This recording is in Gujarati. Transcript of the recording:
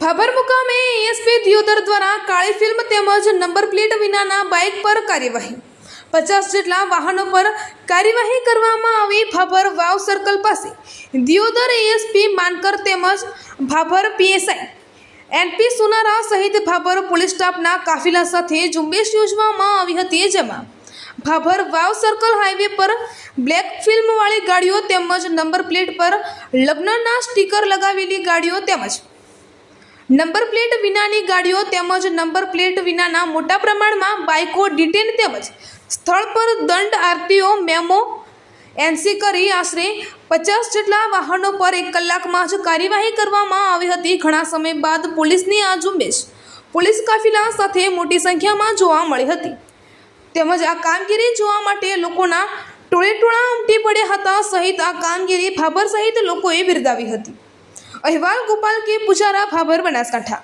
ભાભર મુકામે એએસપી દિયોદર દ્વારા કાળી ફિલ્મ તેમજ નંબર પ્લેટ વિનાના બાઇક પર કાર્યવાહી 50 જેટલા વાહનો પર કાર્યવાહી કરવામાં આવી। ભાભર વાવ સર્કલ પાસે દિયોદર એએસપી માનકર તેમજ ભાભર પીએસઆઈ એનપી સુનારા સહિત ભાભર પોલીસ સ્ટાફના કાફિલા સાથે ઝુંબેશ યોજવામાં આવી હતી, જેમાં ભાભર વાવ સર્કલ હાઈવે પર બ્લેક ફિલ્મવાળી ગાડીઓ તેમજ નંબર પ્લેટ પર લગ્નના સ્ટીકર લગાવેલી ગાડીઓ તેમજ નંબર પ્લેટ વિનાની ગાડીઓ તેમજ નંબર પ્લેટ વિનાના મોટા પ્રમાણમાં બાઇકો ડિટેન તેમજ સ્થળ પર દંડ આરટીઓ મેમો એનસી કરી આશરે 50 જેટલા વાહનો પર 1 કલાકમાં જ કાર્યવાહી કરવામાં આવી હતી। ઘણા સમય બાદ પોલીસની આ ઝુંબેશ પોલીસ કાફિલા સાથે મોટી સંખ્યામાં જોવા મળી હતી, તેમજ આ કામગીરી જોવા માટે લોકોના ટોળેટોળા ઉમટી પડ્યા હતા સહિત આ કામગીરી ભાભર સહિત લોકોએ બિરદાવી હતી। અહેવાલ ગોપાલ કે પુજારા, ભાભર, બનાસકાંઠા।